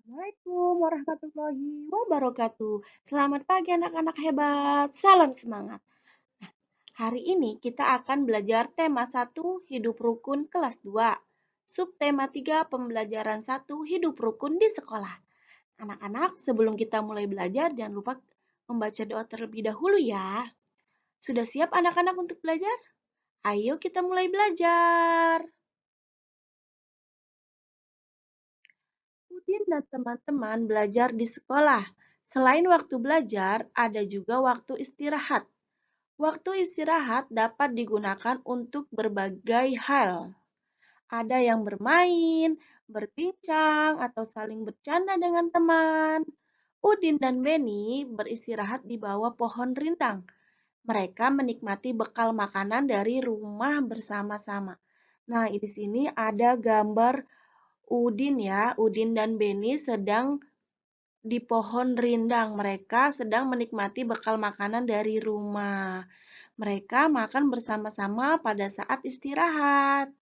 Assalamualaikum warahmatullahi wabarakatuh. Selamat pagi anak-anak hebat. Salam semangat. Hari ini kita akan belajar tema 1 hidup rukun kelas 2. Subtema 3 pembelajaran 1 hidup rukun di sekolah. Anak-anak, sebelum kita mulai belajar jangan lupa membaca doa terlebih dahulu ya. Sudah siap anak-anak untuk belajar? Ayo kita mulai belajar. Udin dan teman-teman belajar di sekolah. Selain waktu belajar, ada juga waktu istirahat. Waktu istirahat dapat digunakan untuk berbagai hal. Ada yang bermain, berbincang, atau saling bercanda dengan teman. Udin dan Beni beristirahat di bawah pohon rindang. Mereka menikmati bekal makanan dari rumah bersama-sama. Nah, di sini ada gambar Udin ya. Udin dan Beni sedang di pohon rindang. Mereka sedang menikmati bekal makanan dari rumah. Mereka makan bersama-sama pada saat istirahat.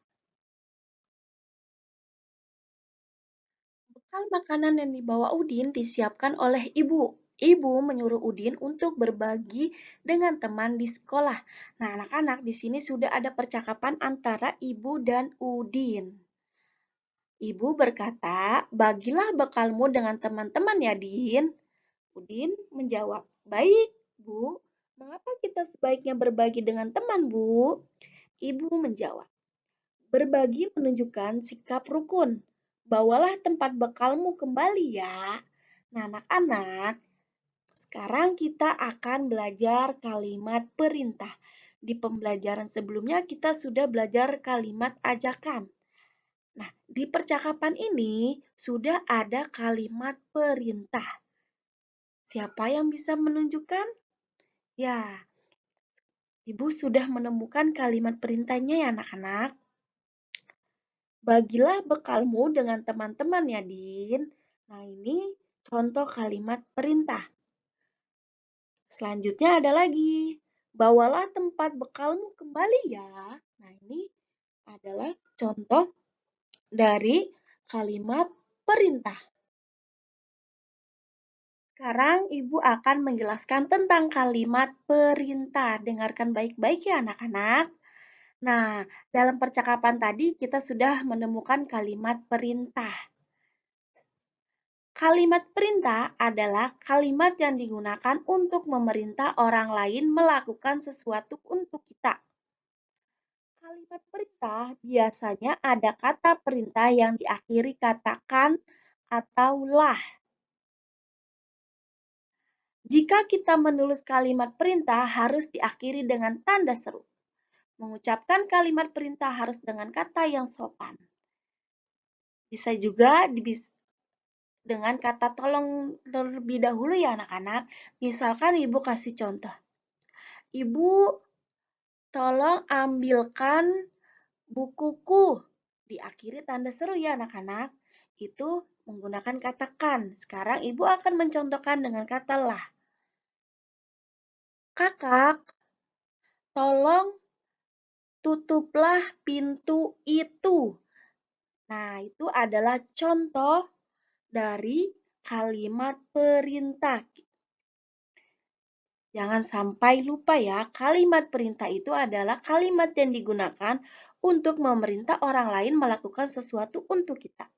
Bekal makanan yang dibawa Udin disiapkan oleh ibu. Ibu menyuruh Udin untuk berbagi dengan teman di sekolah. Nah, anak-anak, di sini sudah ada percakapan antara ibu dan Udin. Ibu berkata, "Bagilah bekalmu dengan teman-teman ya, Din." Udin menjawab, "Baik, Bu. Mengapa kita sebaiknya berbagi dengan teman, Bu?" Ibu menjawab, "Berbagi menunjukkan sikap rukun. Bawalah tempat bekalmu kembali ya." Nah, anak-anak, sekarang kita akan belajar kalimat perintah. Di pembelajaran sebelumnya kita sudah belajar kalimat ajakan. Nah, di percakapan ini sudah ada kalimat perintah. Siapa yang bisa menunjukkan? Ya, Ibu sudah menemukan kalimat perintahnya ya anak-anak. Bagilah bekalmu dengan teman-teman ya, Din. Nah, ini contoh kalimat perintah. Selanjutnya ada lagi. Bawalah tempat bekalmu kembali ya. Nah, ini adalah contoh dari kalimat perintah. Sekarang Ibu akan menjelaskan tentang kalimat perintah. Dengarkan baik-baik ya anak-anak. Nah, dalam percakapan tadi kita sudah menemukan kalimat perintah. Kalimat perintah adalah kalimat yang digunakan untuk memerintah orang lain melakukan sesuatu untuk kita. Kalimat perintah biasanya ada kata perintah yang diakhiri kata kan atau lah. Jika kita menulis kalimat perintah harus diakhiri dengan tanda seru. Mengucapkan kalimat perintah harus dengan kata yang sopan. Bisa juga dengan kata tolong terlebih dahulu ya anak-anak. Misalkan Ibu kasih contoh. Ibu, tolong ambilkan bukuku. Diakhiri tanda seru ya anak-anak. Itu menggunakan kata kan. Sekarang Ibu akan mencontohkan dengan kata lah. Kakak, tolong tutuplah pintu itu. Nah, itu adalah contoh dari kalimat perintah. Jangan sampai lupa ya, kalimat perintah itu adalah kalimat yang digunakan untuk memerintah orang lain melakukan sesuatu untuk kita.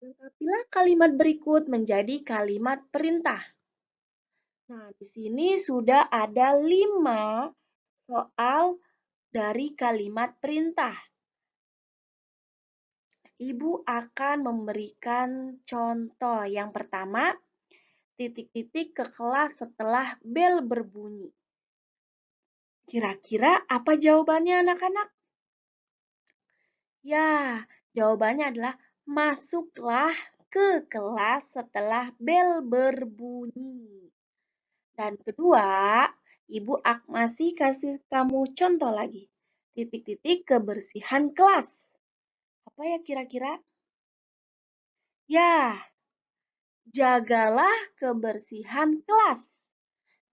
Lengkapilah kalimat berikut menjadi kalimat perintah. Nah, di sini sudah ada 5 soal dari kalimat perintah. Ibu akan memberikan contoh. Yang pertama, titik-titik ke kelas setelah bel berbunyi. Kira-kira apa jawabannya anak-anak? Ya, jawabannya adalah masuklah ke kelas setelah bel berbunyi. Dan kedua, Ibu masih kasih kamu contoh lagi. Titik-titik kebersihan kelas. Apa ya kira-kira? Ya, jagalah kebersihan kelas.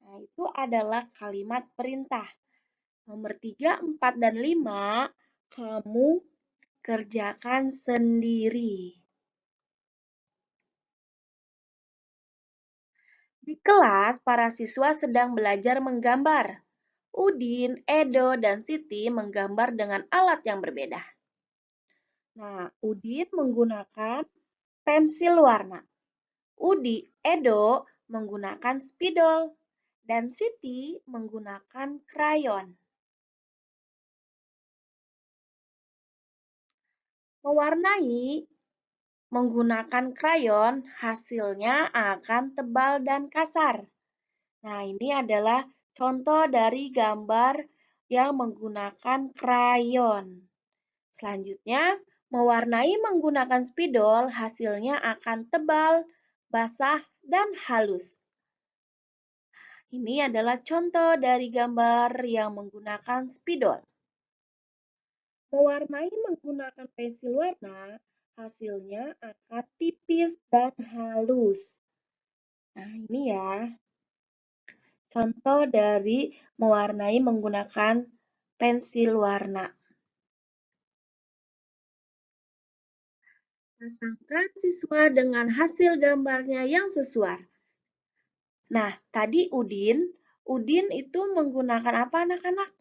Nah, itu adalah kalimat perintah. Nomor 3, 4, dan 5, kamu Kerjakan sendiri. Di kelas, para siswa sedang belajar menggambar. Udin, Edo, dan Siti menggambar dengan alat yang berbeda. Nah, Udin menggunakan pensil warna. Edo menggunakan spidol. Dan Siti menggunakan krayon. Mewarnai menggunakan krayon hasilnya akan tebal dan kasar. Nah, ini adalah contoh dari gambar yang menggunakan krayon. Selanjutnya, mewarnai menggunakan spidol hasilnya akan tebal, basah, dan halus. Ini adalah contoh dari gambar yang menggunakan spidol. Mewarnai menggunakan pensil warna, hasilnya akan tipis dan halus. Nah, ini ya, contoh dari mewarnai menggunakan pensil warna. Pasangkan siswa dengan hasil gambarnya yang sesuai. Nah, tadi Udin itu menggunakan apa anak-anak?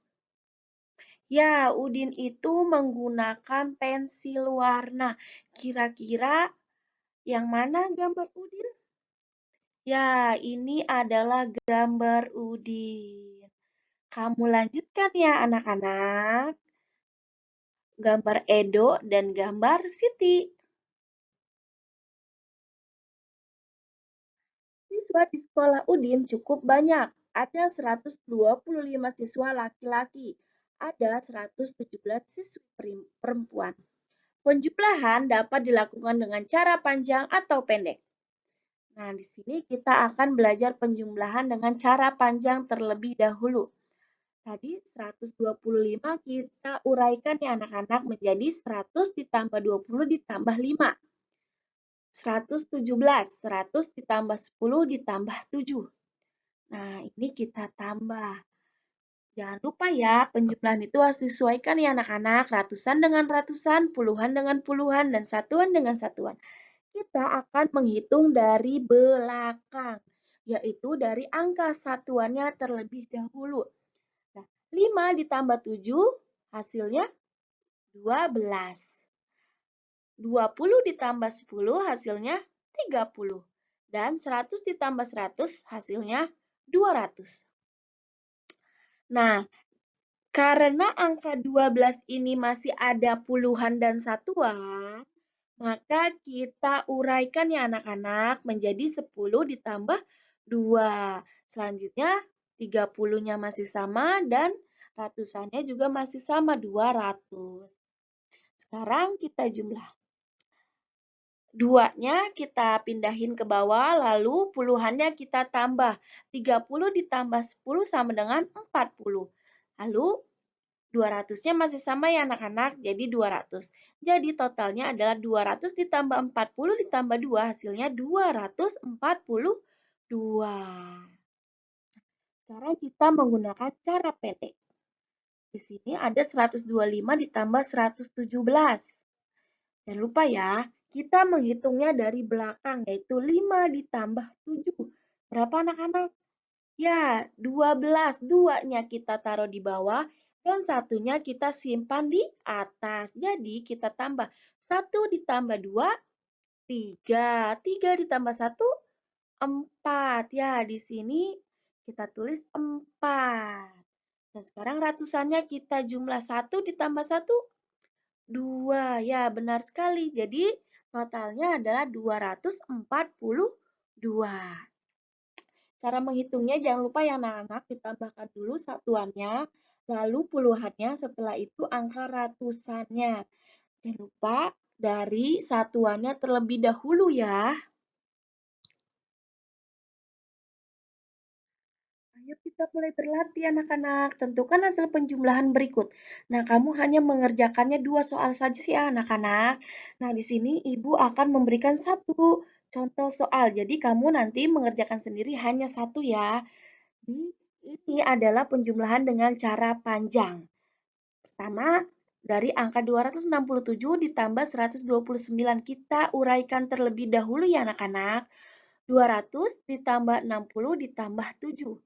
Ya, Udin itu menggunakan pensil warna. Kira-kira yang mana gambar Udin? Ya, ini adalah gambar Udin. Kamu lanjutkan ya anak-anak. Gambar Edo dan gambar Siti. Siswa di sekolah Udin cukup banyak. Ada 125 siswa laki-laki. Ada 117 siswa perempuan. Penjumlahan dapat dilakukan dengan cara panjang atau pendek. Nah, di sini kita akan belajar penjumlahan dengan cara panjang terlebih dahulu. Tadi 125 kita uraikan ya anak-anak menjadi 100 ditambah 20 ditambah 5. 117, 100 ditambah 10 ditambah 7. Nah, ini kita tambah. Jangan lupa ya, penjumlahan itu harus disesuaikan ya anak-anak. Ratusan dengan ratusan, puluhan dengan puluhan, dan satuan dengan satuan. Kita akan menghitung dari belakang, yaitu dari angka satuannya terlebih dahulu. Nah, 5 ditambah 7 hasilnya 12. 20 ditambah 10 hasilnya 30. Dan 100 ditambah 100 hasilnya 200. Nah, karena angka 12 ini masih ada puluhan dan satuan, maka kita uraikan ya anak-anak menjadi 10 ditambah 2. Selanjutnya 30-nya masih sama dan ratusannya juga masih sama 200. Sekarang kita jumlah. 2-nya kita pindahin ke bawah, lalu puluhannya kita tambah. 30 ditambah 10 sama dengan 40. Lalu 200-nya masih sama ya anak-anak, jadi 200. Jadi totalnya adalah 200 ditambah 40 ditambah 2, hasilnya 242. Sekarang kita menggunakan cara pendek. Di sini ada 125 ditambah 117. Jangan lupa ya, kita menghitungnya dari belakang, yaitu 5 ditambah 7. Berapa anak-anak? Ya, 12. 2-nya kita taruh di bawah, dan satunya kita simpan di atas. Jadi, kita tambah 1 ditambah 2, 3. 3 ditambah 1, 4. Ya, di sini kita tulis 4. Dan sekarang ratusannya kita jumlah 1 ditambah 1, 2. Ya, benar sekali. Jadi, totalnya adalah 242. Cara menghitungnya jangan lupa ya anak-anak, ditambahkan dulu satuannya, lalu puluhannya, setelah itu angka ratusannya. Jangan lupa dari satuannya terlebih dahulu ya. Ayo kita mulai berlatih anak-anak. Tentukan hasil penjumlahan berikut. Nah, kamu hanya mengerjakannya 2 soal saja sih ya anak-anak. Nah, di sini Ibu akan memberikan satu contoh soal. Jadi kamu nanti mengerjakan sendiri hanya satu ya. Ini adalah penjumlahan dengan cara panjang. Pertama, Dari angka 267 ditambah 129. Kita uraikan terlebih dahulu ya anak-anak. 200 ditambah 60 ditambah 7.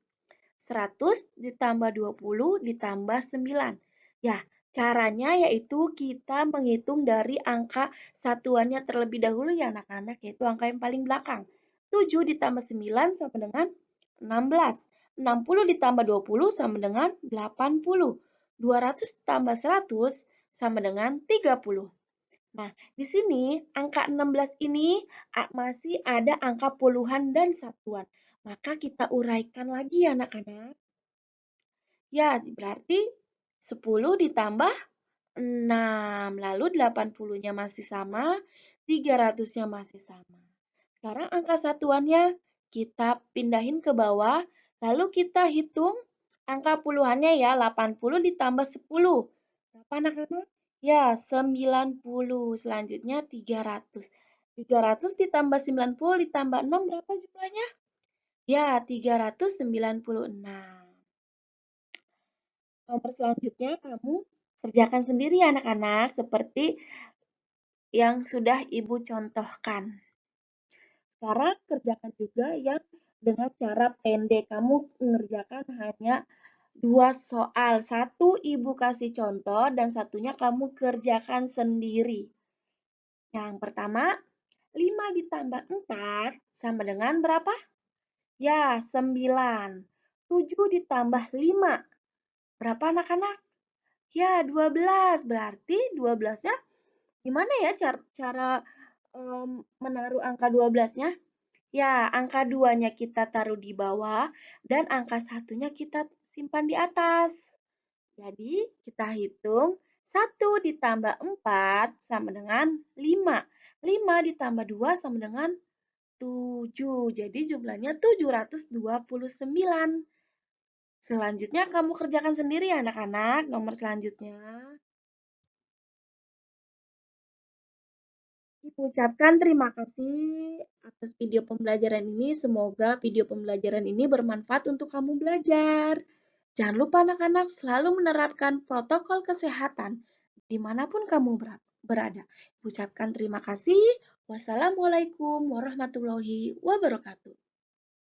100 ditambah 20 ditambah 9. Ya, caranya yaitu kita menghitung dari angka satuannya terlebih dahulu ya anak-anak, yaitu angka yang paling belakang. 7 ditambah 9 sama dengan 16. 60 ditambah 20 sama dengan 80. 200 tambah 100 sama dengan 30. Nah, di sini angka 16 ini masih ada angka puluhan dan satuan. Maka kita uraikan lagi ya anak-anak. Ya, berarti 10 ditambah 6. Lalu 80-nya masih sama, 300-nya masih sama. Sekarang angka satuannya kita pindahin ke bawah, lalu kita hitung angka puluhannya ya, 80 ditambah 10. Berapa anak-anak? Ya, 90. Selanjutnya 300. 300 ditambah 90 ditambah 6 berapa jumlahnya? Ya, 396. Nomor selanjutnya kamu kerjakan sendiri ya anak-anak, seperti yang sudah Ibu contohkan. Sekarang kerjakan juga yang dengan cara pendek. Kamu mengerjakan hanya 2 soal. Satu Ibu kasih contoh dan satunya kamu kerjakan sendiri. Yang pertama, 5 ditambah 4 sama dengan berapa? Ya, 9. 7 ditambah 5. Berapa anak-anak? Ya, 12. Berarti 12-nya gimana ya cara menaruh angka 12-nya? Ya, angka 2-nya kita taruh di bawah dan angka 1-nya kita simpan di atas. Jadi, kita hitung 1 ditambah 4 sama dengan 5. 5 ditambah 2 sama dengan 7. Jadi, jumlahnya 729. Selanjutnya, kamu kerjakan sendiri ya anak-anak. Nomor selanjutnya. Ibu ucapkan terima kasih atas video pembelajaran ini. Semoga video pembelajaran ini bermanfaat untuk kamu belajar. Jangan lupa anak-anak selalu menerapkan protokol kesehatan dimanapun kamu berada. Ibu ucapkan terima kasih. Wassalamualaikum warahmatullahi wabarakatuh.